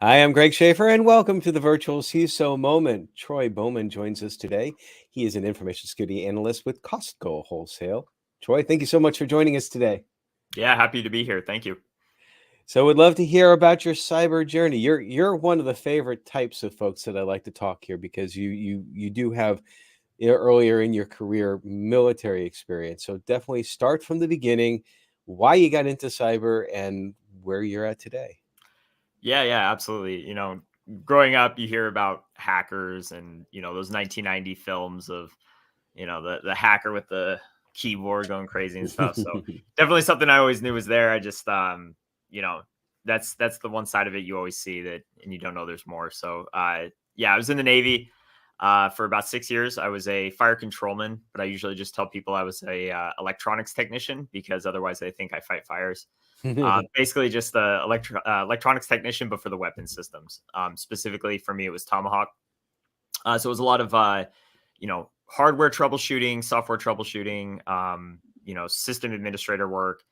I am Greg Schaefer, and welcome to the virtual CISO moment. Troy Bowman joins us today. He is an information security analyst with Costco Wholesale. Troy, thank you so much for joining us today. Yeah, happy to be here. Thank you. So, we'd love to hear about your cyber journey. You're one of the favorite types of folks that I like to talk here because you do have earlier in your career military experience. So definitely start from the beginning, why you got into cyber, and where you're at today. Yeah, absolutely. Growing up, you hear about hackers and, those 1990 films of, the hacker with the keyboard going crazy and stuff. So definitely something I always knew was there. I just, you know, that's the one side of it you always see that, and you don't know there's more. So, yeah, I was in the Navy for about 6 years. I was a fire controlman, but I usually just tell people I was a electronics technician because otherwise they think I fight fires. Basically just the electronics technician, but for the weapon systems. Specifically for me, it was Tomahawk. So it was a lot of, hardware troubleshooting, software troubleshooting, system administrator work,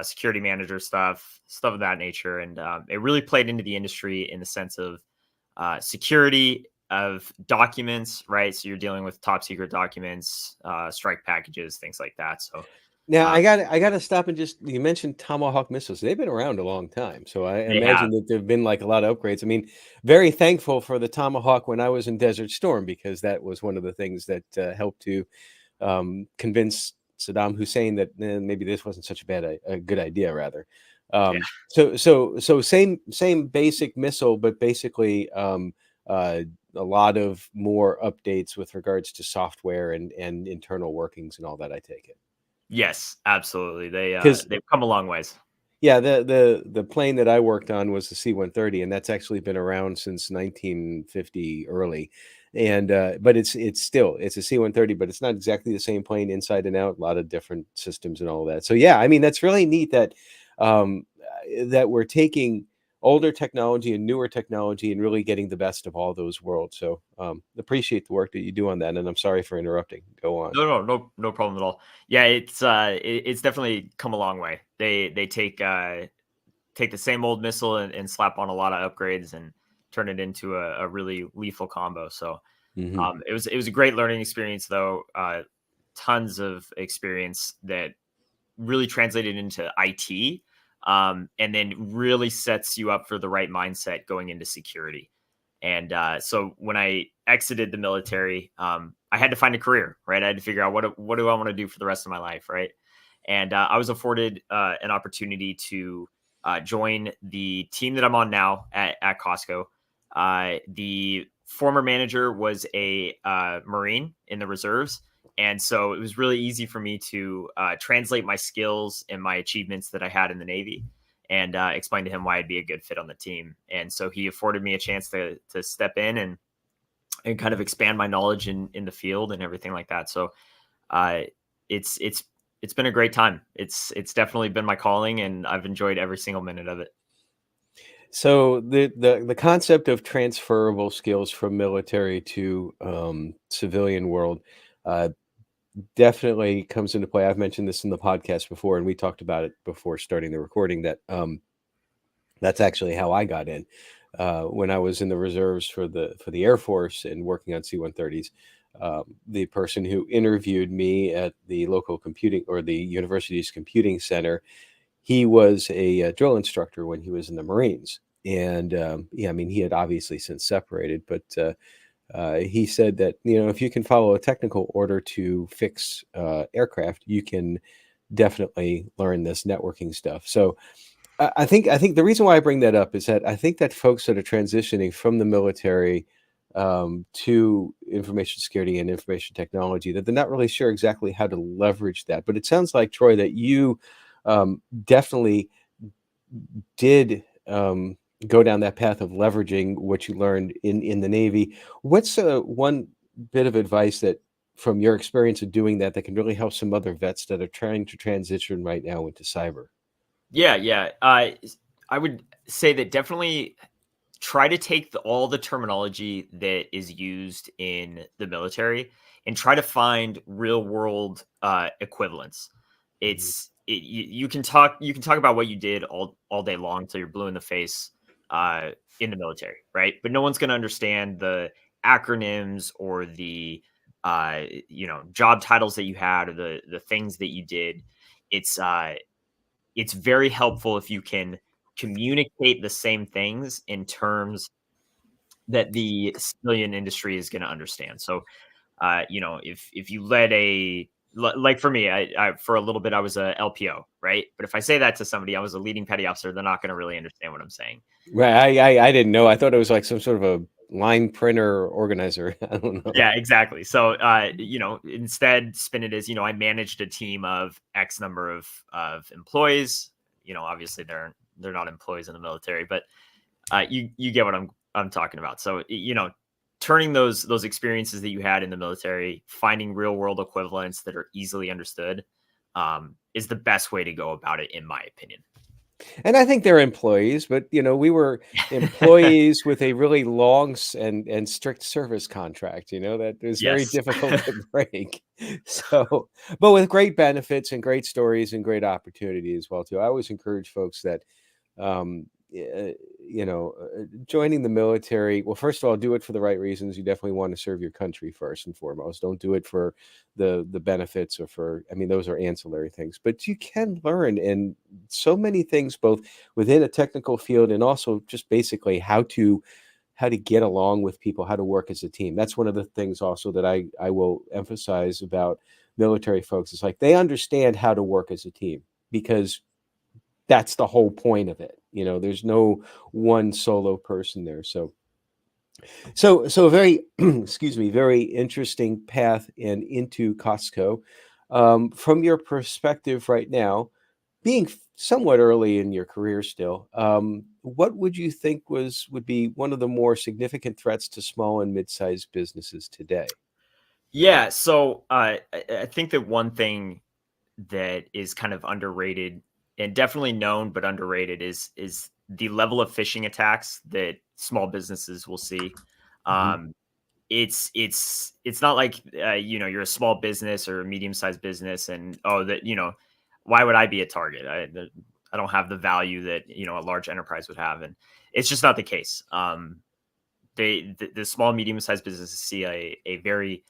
security manager stuff of that nature. And it really played into the industry in the sense of security of documents, right? So you're dealing with top secret documents, strike packages, things like that. So Now, uh, I got to stop and just you mentioned Tomahawk missiles. They've been around a long time, so I they have. imagine that there've been like a lot of upgrades. I mean, very thankful for the Tomahawk when I was in Desert Storm because that was one of the things that helped to convince Saddam Hussein that maybe this wasn't such a good idea. Rather, Yeah. so same basic missile, but basically a lot of more updates with regards to software and internal workings and all that. I take it. Yes, absolutely. Because They've come a long ways. yeah, the plane that I worked on was the C-130, and that's actually been around since 1950 early. And but it's still it's a C-130, but it's not exactly the same plane inside and out. A lot of different systems and all that. So yeah, I mean that's really neat that that we're taking older technology and newer technology and really getting the best of all those worlds. So appreciate the work that you do on that. And I'm sorry for interrupting. Go on. No problem at all. Yeah, it's definitely come a long way. They take the same old missile and slap on a lot of upgrades and turn it into a really lethal combo. So Hmm. it was a great learning experience though. Tons of experience that really translated into IT, and then really sets you up for the right mindset going into security. And so when I exited the military, I had to find a career, right? I had to figure out what do I want to do for the rest of my life, right? And I was afforded an opportunity to join the team that I'm on now at Costco. The former manager was a Marine in the reserves. And so it was really easy for me to translate my skills and my achievements that I had in the Navy and explain to him why I'd be a good fit on the team. And so he afforded me a chance to step in and kind of expand my knowledge in the field and everything like that. So uh, it's it's been a great time. It's definitely been my calling, and I've enjoyed every single minute of it. So the concept of transferable skills from military to civilian world uh, definitely comes into play. I've mentioned this in the podcast before, and we talked about it before starting the recording. That's actually how I got in when I was in the reserves for the Air Force and working on C-130s. The person who interviewed me at the local computing or the university's computing center, he was a drill instructor when he was in the Marines. And yeah, I mean, he had obviously since separated, but he said that, if you can follow a technical order to fix aircraft, you can definitely learn this networking stuff. So I think the reason why I bring that up is that I think that folks that are transitioning from the military to information security and information technology, that they're not really sure exactly how to leverage that. But it sounds like, Troy, that you definitely did go down that path of leveraging what you learned in the Navy. What's one bit of advice that, from your experience of doing that, that can really help some other vets that are trying to transition right now into cyber? Yeah. I would say that definitely try to take all the terminology that is used in the military and try to find real world equivalents. Mhm. You can talk about what you did all day long till you're blue in the face in the military, right? But no one's going to understand the acronyms or the job titles that you had or the things that you did. It's it's very helpful if you can communicate the same things in terms that the civilian industry is going to understand. So if you led like for me, I for a little bit I was a LPO, right? But if I say that to somebody, I was a leading petty officer, they're not going to really understand what I'm saying. Right. I didn't know. I thought it was like some sort of a line printer organizer. I don't know. Yeah, exactly. So, instead spin it as, I managed a team of X number of employees. Obviously they're not employees in the military, but you get what I'm talking about. So, turning those experiences that you had in the military, finding real world equivalents that are easily understood, is the best way to go about it, in my opinion. And I think they're employees, but we were employees with a really long and strict service contract, that was very Yes. difficult to break. So, but with great benefits and great stories and great opportunity as well too. I always encourage folks that um, joining the military. Well, first of all, do it for the right reasons. You definitely want to serve your country first and foremost. Don't do it for the benefits or for. I mean, those are ancillary things. But you can learn in so many things, both within a technical field and also just basically how to get along with people, how to work as a team. That's one of the things also that I will emphasize about military folks. It's like they understand how to work as a team because that's the whole point of it. There's no one solo person there. So a very, excuse me, very interesting path and into Costco. From your perspective right now, being somewhat early in your career still, what would you think would be one of the more significant threats to small and mid-sized businesses today? Yeah. So I think that one thing that is kind of underrated and definitely known but underrated is the level of phishing attacks that small businesses will see. Mhm. Um, it's not like you're a small business or a medium sized business and that why would I be a target? I don't have the value that a large enterprise would have, and it's just not the case. The small medium sized businesses see a very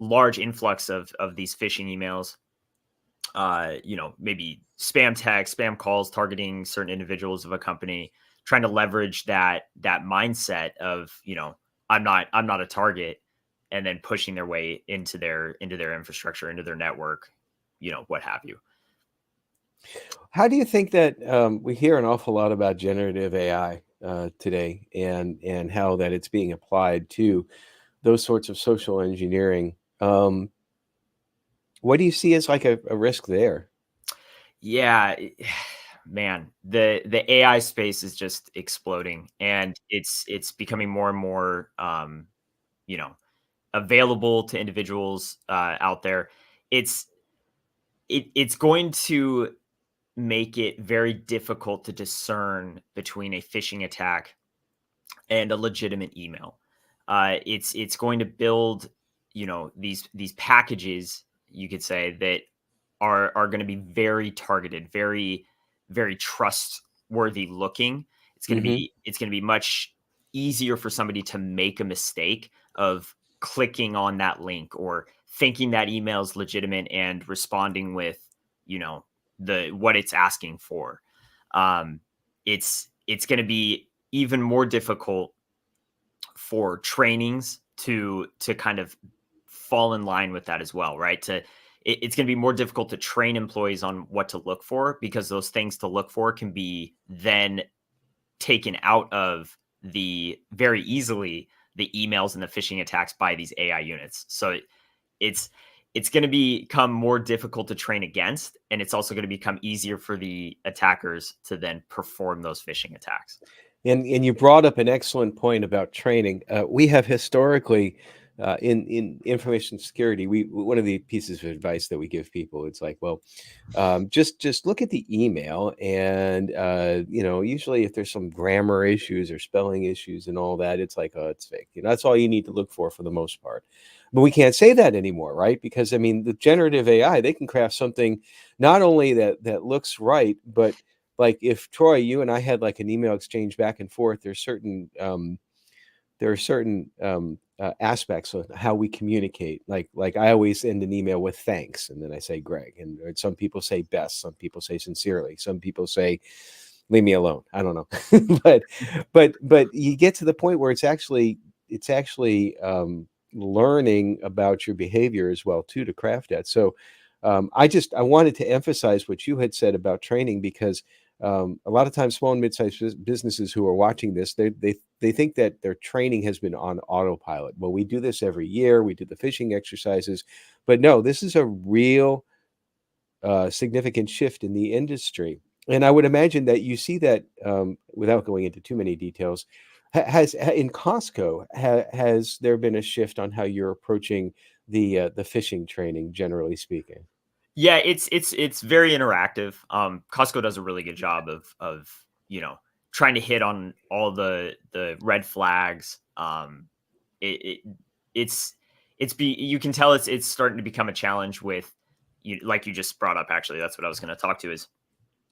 large influx of these phishing emails, maybe spam text, spam calls targeting certain individuals of a company, trying to leverage that mindset of, I'm not a target, and then pushing their way into their infrastructure, into their network, what have you. How do you think that we hear an awful lot about generative AI today, and how that it's being applied to those sorts of social engineering? What do you see as like a risk there? Yeah, man, the AI space is just exploding, and it's becoming more and more, you know, available to individuals out there. It's it's going to make it very difficult to discern between a phishing attack and a legitimate email. It's going to build, these packages, you could say, that are going to be very targeted, very very trustworthy looking. Hmm. It's going to be much easier for somebody to make a mistake of clicking on that link or thinking that email is legitimate and responding with, you know, the what it's asking for. Um, it's going to be even more difficult for trainings to kind of fall in line with that as well, right? It's going to be more difficult to train employees on what to look for because those things to look for can be then taken out of the very easily the emails and the phishing attacks by these AI units. So it's it's going to become more difficult to train against, and it's also going to become easier for the attackers to then perform those phishing attacks. And you brought up an excellent point about training. We have historically, in information security, we one of the pieces of advice that we give people, it's like, well, just look at the email, and usually if there's some grammar issues or spelling issues and all that, it's like, oh, it's fake. That's all you need to look for the most part. But we can't say that anymore, right? Because I mean, the generative AI, they can craft something not only that looks right, but like if Troy, you and I had like an email exchange back and forth, there are certain aspects of how we communicate. Like I always end an email with thanks, and then I say Greg, and some people say best, some people say sincerely, some people say leave me alone. I don't know, but you get to the point where it's actually learning about your behavior as well too to craft that. So I wanted to emphasize what you had said about training, because a lot of times small and mid-sized businesses who are watching this, they think that their training has been on autopilot. Well, we do this every year. We do the phishing exercises, but no, this is a real significant shift in the industry. And I would imagine that you see that, without going into too many details, in Costco, has there been a shift on how you're approaching the phishing training, generally speaking? Yeah, it's very interactive. Costco does a really good job of trying to hit on all the red flags. It, it it's you can tell it's starting to become a challenge with you, like you just brought up. Actually, that's what I was going to talk to is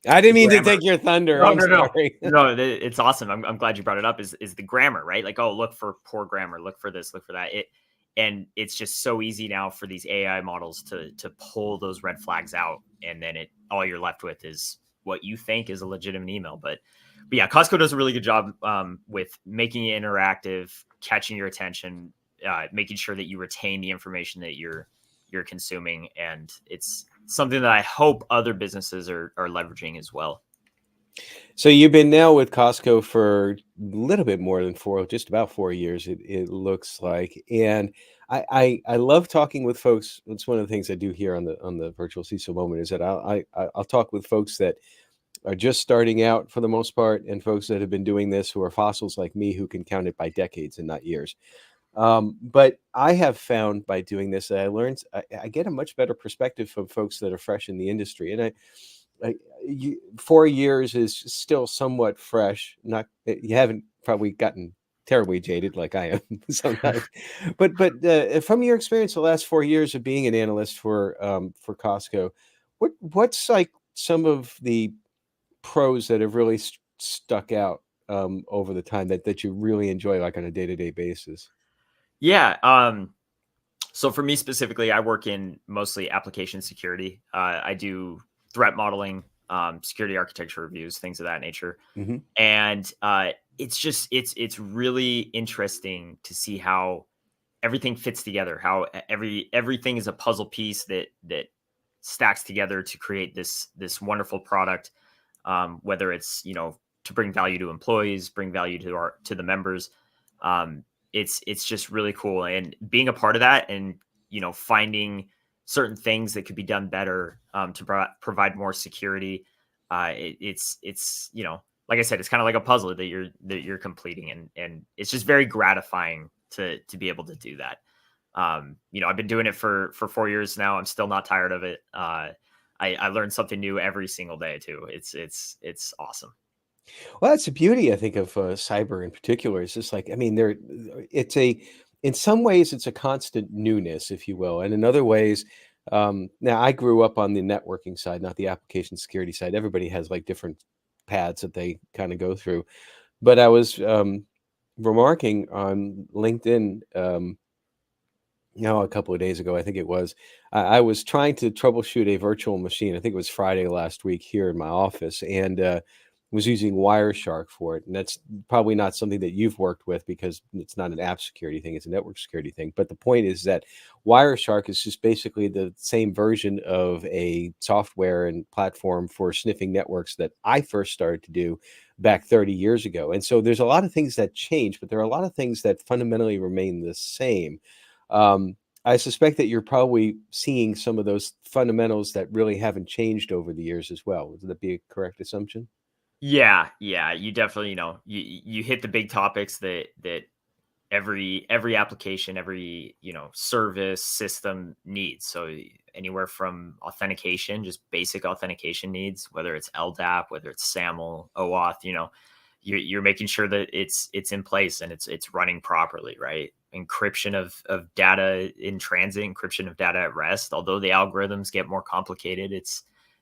I didn't mean to grammar. take your thunder. No, I'm no, no, sorry. no. It's awesome. I'm glad you brought it up. Is the grammar, right? Like, oh, look for poor grammar. Look for this. Look for that. And it's just so easy now for these AI models to pull those red flags out, and then all you're left with is what you think is a legitimate email. But yeah, Costco does a really good job with making it interactive, catching your attention, making sure that you retain the information that you're consuming, and it's something that I hope other businesses are leveraging as well. So you've been now with Costco for a little bit more than just about 4 years, it looks like. And I love talking with folks. It's one of the things I do here on the virtual CISO moment, is that I'll talk with folks that are just starting out for the most part, and folks that have been doing this who are fossils like me, who can count it by decades and not years. But I have found by doing this that I get a much better perspective from folks that are fresh in the industry. And 4 years is still somewhat fresh. Not You haven't probably gotten terribly jaded like I am sometimes, but from your experience, the last 4 years of being an analyst for Costco, what's like some of the pros that have really stuck out over the time that you really enjoy, like on a day to day basis? Yeah. So for me specifically, I work in mostly application security. I do threat modeling, security architecture reviews, things of that nature. Hmm. And it's really interesting to see how everything fits together, how everything is a puzzle piece that stacks together to create this wonderful product. Whether it's to bring value to employees, bring value to the members. Um, it's just really cool, and being a part of that, and finding certain things that could be done better to provide more security. It's like I said, it's kind of like a puzzle that you're completing, and it's just very gratifying to be able to do that. I've been doing it for 4 years now. I'm still not tired of it. I learn something new every single day too. It's awesome. Well, that's the beauty, I think, of cyber in particular. It's just like, I mean, in some ways, it's a constant newness, if you will. And in other ways, now I grew up on the networking side, not the application security side. Everybody has like different paths that they kind of go through. But I was remarking on LinkedIn, a couple of days ago, I think it was. I was trying to troubleshoot a virtual machine. I think it was Friday last week here in my office, and was using Wireshark for it. And that's probably not something that you've worked with, because it's not an app security thing; it's a network security thing. But the point is that Wireshark is just basically the same version of a software and platform for sniffing networks that I first started to do back 30 years ago. And so there's a lot of things that change, but there are a lot of things that fundamentally remain the same. I suspect that you're probably seeing some of those fundamentals that really haven't changed over the years as well. Would that be a correct assumption? Yeah, yeah, you definitely, you hit the big topics that every application, every, service system needs. So anywhere from authentication, just basic authentication needs, whether it's LDAP, whether it's SAML, OAuth, you're making sure that it's in place and it's running properly, right? Encryption of data in transit, encryption of data at rest. Although the algorithms get more complicated,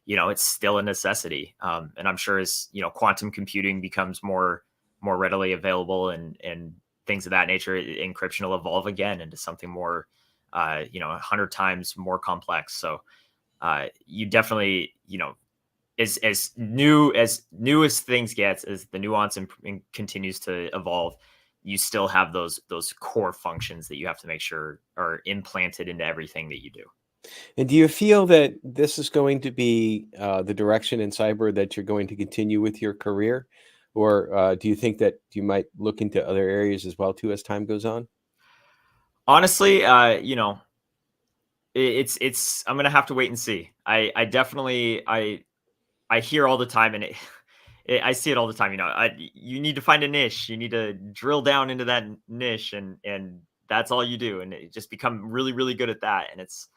it's still a necessity. And I'm sure as quantum computing becomes more readily available and things of that nature, encryption will evolve again into something more 100 times more complex. So you definitely, as new as things gets, as the nuance and continues to evolve, you still have those core functions that you have to make sure are implanted into everything that you do. And do you feel that this is going to be the direction in cyber that you're going to continue with your career? Or do you think that you might look into other areas as well too as time goes on? Honestly, it's I'm gonna have to wait and see. I definitely I hear all the time, and I see it all the time. You need to find a niche. You need to drill down into that niche, and that's all you do, and it just become really really good at that. And it's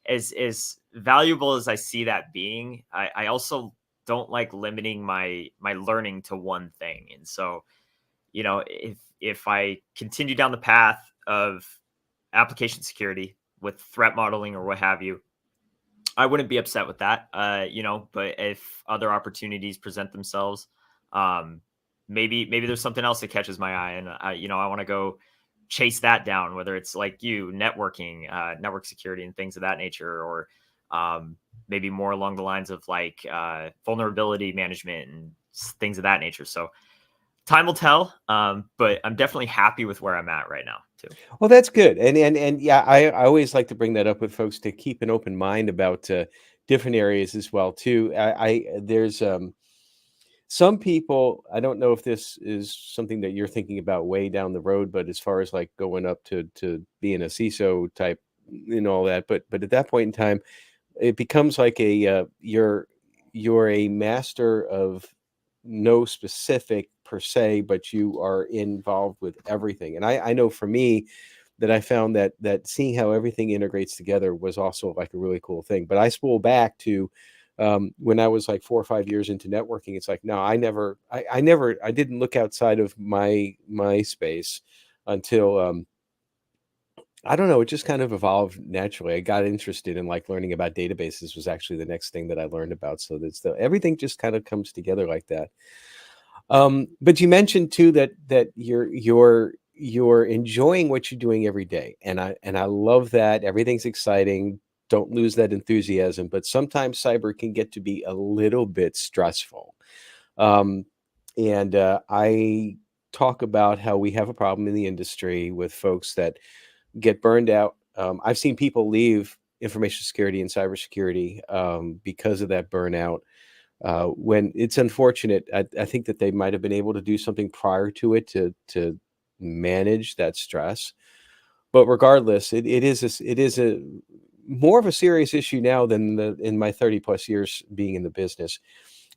as valuable as I see that being. I also don't like limiting my learning to one thing, and so if I continue down the path of application security with threat modeling or what have you, I wouldn't be upset with that. But if other opportunities present themselves, um, maybe there's something else that catches my eye, and I want to go chase that down. Whether it's like networking, network security, and things of that nature, or maybe more along the lines of like vulnerability management and things of that nature. So time will tell, but I'm definitely happy with where I'm at right now too. Well, that's good. And yeah, I always like to bring that up with folks to keep an open mind about different areas as well too. There's some people, I don't know if this is something that you're thinking about way down the road, but as far as like going up to being a CISO type and all that, but at that point in time, it becomes like you're a master of no specific per se, but you are involved with everything. And I know for me that I found that seeing how everything integrates together was also like a really cool thing. But I spool back to when I was like 4 or 5 years into networking. It's like, no, I didn't look outside of my space until I don't know, it just kind of evolved naturally. I got interested in like learning about databases was actually the next thing that I learned about. So that's everything just kind of comes together like that. But you mentioned too that you're enjoying what you're doing every day, and I love that. Everything's exciting. Don't lose that enthusiasm. But sometimes cyber can get to be a little bit stressful. Um, and I talk about how we have a problem in the industry with folks that get burned out. I've seen people leave information security and cybersecurity because of that burnout. When it's unfortunate, I think that they might have been able to do something prior to it to manage that stress. But regardless, it is a more of a serious issue now than in my 30 plus years being in the business.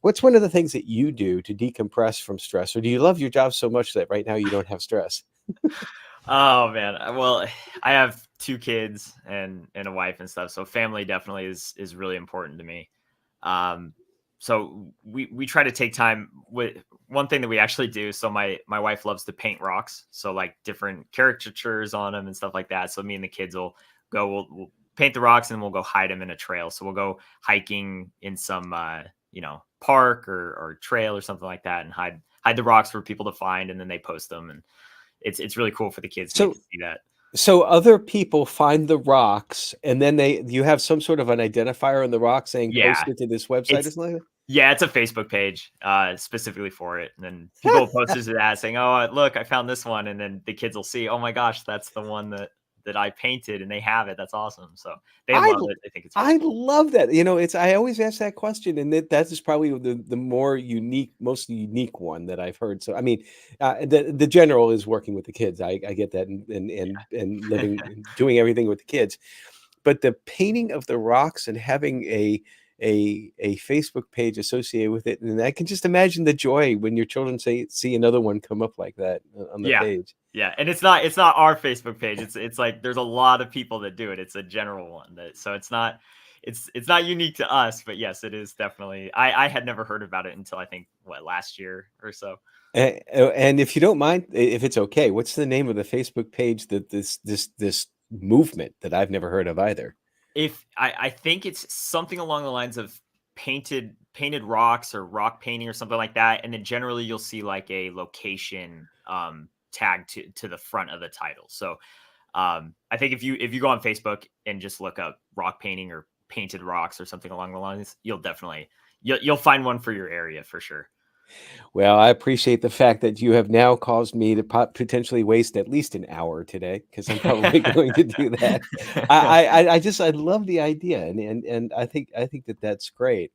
What's one of the things that you do to decompress from stress, or do you love your job so much that right now you don't have stress? Oh man, well, I have two kids and a wife and stuff, so family definitely is really important to me. Um, so we try to take time with one thing that we actually do. So my wife loves to paint rocks, so like different caricatures on them and stuff like that. So me and the kids will we'll paint the rocks and then we'll go hide them in a trail. So we'll go hiking in some park or trail or something like that and hide the rocks for people to find, and then they post them, and it's really cool for the kids to get So to see that. so other people find the rocks, and then you have some sort of an identifier on the rock saying Yeah, post it to this website or it's something like yeah, it's a Facebook page specifically for it, and then people will post that? to that saying, "Oh, look, I found this one," and then the kids will see, "Oh my gosh, that's the one that I painted," and they have it. That's awesome. So they I love l it. I think it's really I cool. love that. It's I always ask that question, and that is probably the more unique, most unique one that I've heard. So, I mean, the general is working with the kids. I get that, and living and doing everything with the kids. But the painting of the rocks and having a Facebook page associated with it, and I can just imagine the joy when your children see another one come up like that on the Yeah. page. Yeah, and it's not our Facebook page. It's like there's a lot of people that do it. It's a general one so it's not unique to us, but yes, it is definitely. I had never heard about it until I think last year or so. And if you don't mind, if it's okay, what's the name of the Facebook page that this movement that I've never heard of either? If I think it's something along the lines of painted rocks or rock painting or something like that, and then generally you'll see like a location tag to the front of the title. So I think if you go on Facebook and just look up rock painting or painted rocks or something along the lines, you'll find one for your area for sure. Well, I appreciate the fact that you have now caused me to potentially waste at least an hour today because I'm probably going to do that. I love the idea, and I think that that's great.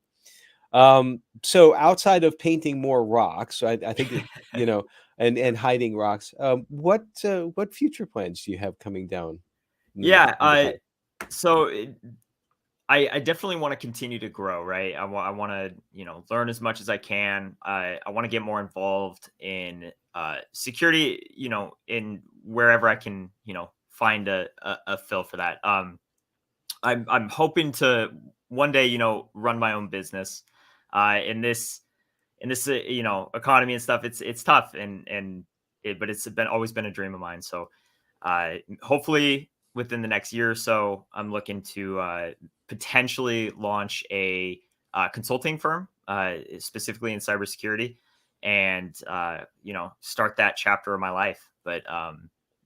So outside of painting more rocks, I think that and hiding rocks. What future plans do you have coming down Yeah, in the pipe? so I definitely want to continue to grow, right? I want to, learn as much as I can. I want to get more involved in security, in wherever I can, find a fill for that. I'm hoping to one day, run my own business. In this economy and stuff, it's tough, but it's been always been a dream of mine. So hopefully within the next year or so, I'm looking to potentially launch a consulting firm, specifically in cybersecurity, and start that chapter of my life. But a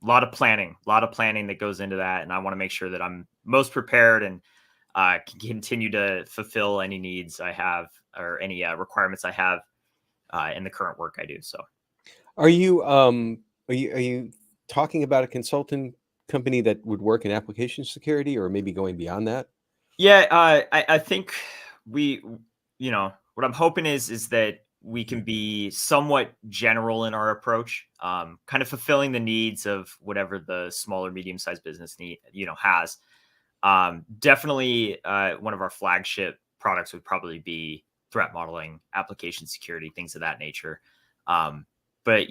lot of planning that goes into that, and I want to make sure that I'm most prepared and can continue to fulfill any needs I have or any requirements I have in the current work I do. So Are you are you talking about a consultant company that would work in application security, or maybe going beyond that? yeah, I think we, what I'm hoping is that we can be somewhat general in our approach, kind of fulfilling the needs of whatever the small or medium sized business need, has. Definitely, one of our flagship products would probably be threat modeling, application security, things of that nature. But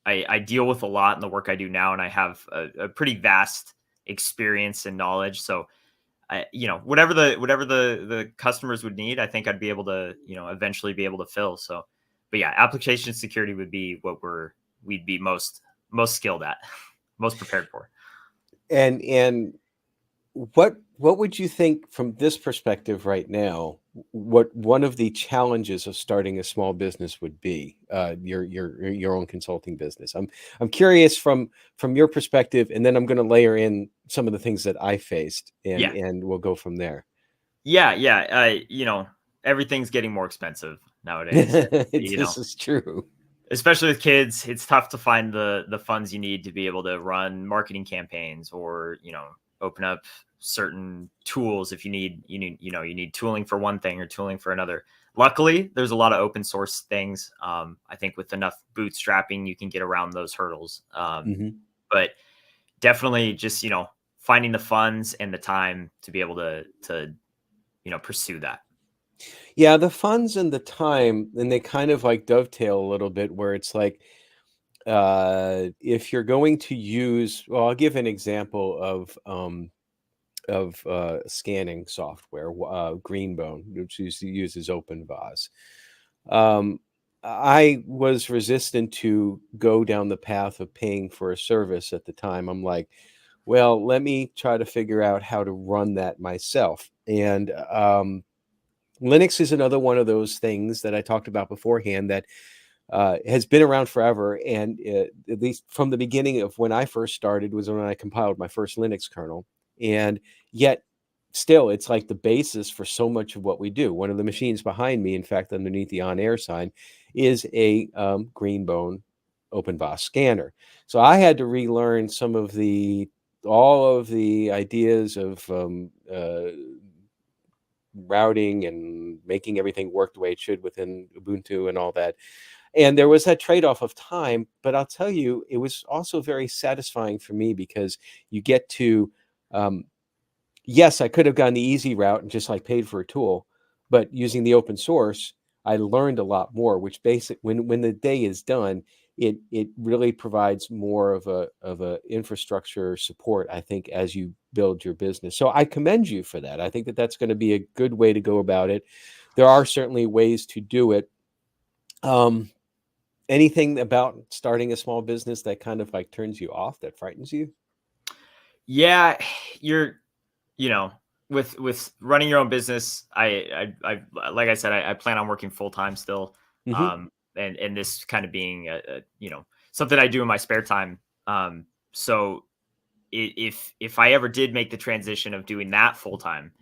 I deal with a lot in the work I do now, and I have a pretty vast experience and knowledge. So whatever the customers would need, I think I'd be able to, eventually be able to fill. So, but yeah, application security would be what we'd be most skilled at, most prepared for. And what would you think from this perspective right now? What one of the challenges of starting a small business would be? Your own consulting business. I'm curious from your perspective, and then I'm going to layer in some of the things that I faced, and Yeah. and we'll go from there. Yeah. Everything's getting more expensive nowadays. This is true. Especially with kids, it's tough to find the funds you need to be able to run marketing campaigns or, open up certain tools if you need tooling for one thing or tooling for another. Luckily, there's a lot of open source things. I think with enough bootstrapping, you can get around those hurdles. Mhm. But definitely just, finding the funds and the time to be able to pursue that. Yeah, the funds and the time, and they kind of like dovetail a little bit where it's like, if you're going to use, well, I'll give an example of scanning software, Greenbone, which uses OpenVAS. Um, I was resistant to go down the path of paying for a service at the time. I'm like, well, let me try to figure out how to run that myself. And Linux is another one of those things that I talked about beforehand that has been around forever. And at least from the beginning of when I first started was when I compiled my first Linux kernel. And yet, still, it's like the basis for so much of what we do. One of the machines behind me, in fact, underneath the on air sign, is a Greenbone OpenVAS scanner. So I had to relearn all of the ideas of routing and making everything work the way it should within Ubuntu and all that. And there was that trade-off of time, but I'll tell you, it was also very satisfying for me because you get to, um, yes, I could have gone the easy route and just like paid for a tool, but using the open source, I learned a lot more, which when the day is done, it really provides more of a infrastructure support, I think, as you build your business. So I commend you for that. I think that that's going to be a good way to go about it. There are certainly ways to do it. Um, Anything about starting a small business that kind of like turns you off, that frightens you? Yeah, you're, you know, with running your own business, like I said, I plan on working full time still, Hmm. and this kind of being something I do in my spare time. So if I ever did make the transition of doing that full time,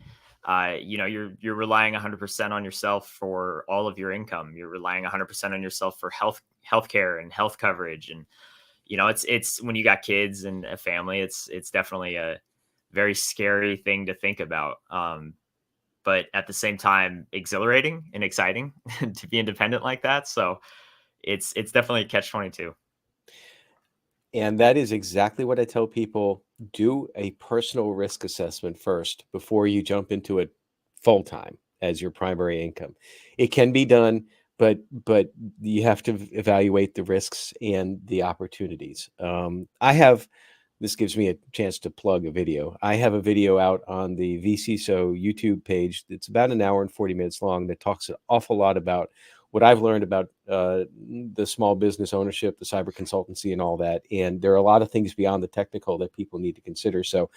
you're relying 100% on yourself for all of your income. You're relying 100% on yourself for healthcare and health coverage, and it's when you got kids and a family, it's definitely a very scary thing to think about. But at the same time, exhilarating and exciting to be independent like that. So it's definitely a catch 22. And that is exactly what I tell people. Do a personal risk assessment first before you jump into it full time as your primary income. It can be done, but you have to evaluate the risks and the opportunities. I have This gives me a chance to plug a video. I have a video out on the VCSO YouTube page that's about an hour and 40 minutes long that talks an awful lot about what I've learned about the small business ownership, the cyber consultancy, and all that. And there are a lot of things beyond the technical that people need to consider. So,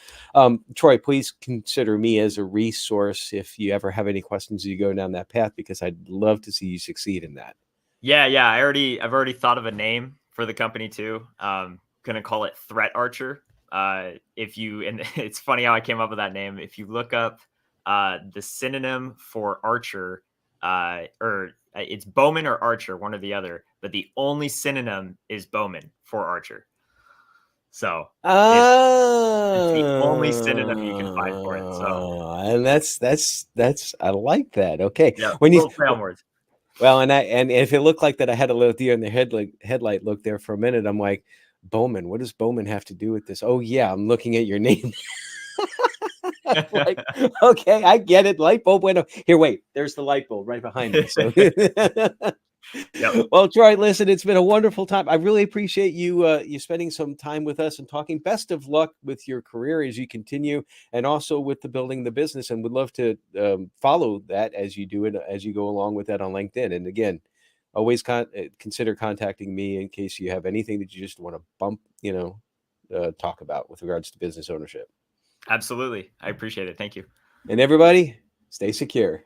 Troy, please consider me as a resource if you ever have any questions as you go down that path, because I'd love to see you succeed in that. Yeah. I've already thought of a name for the company too. Gonna call it Threat Archer. If you and it's funny how I came up with that name. If you look up the synonym for Archer, or it's Bowman or Archer, one or the other, but the only synonym is Bowman for Archer. So it's the only synonym you can find for it. So And that's I like that. Okay, yeah, when you little play on words. well, and if it looked like that, I had a little deer in the headlight look there for a minute. I'm like, Bowman. What does Bowman have to do with this? Oh yeah, I'm looking at your name. Like, okay, I get it. Light bulb went off. Here, wait. There's the light bulb right behind me. So, Yep, well, Troy, listen, it's been a wonderful time. I really appreciate you spending some time with us and talking. Best of luck with your career as you continue, and also with the building the business. And would love to follow that as you do it, as you go along with that on LinkedIn. And again, always consider contacting me in case you have anything that you just want to talk about with regards to business ownership. absolutely. I appreciate it. Thank you. And everybody, stay secure.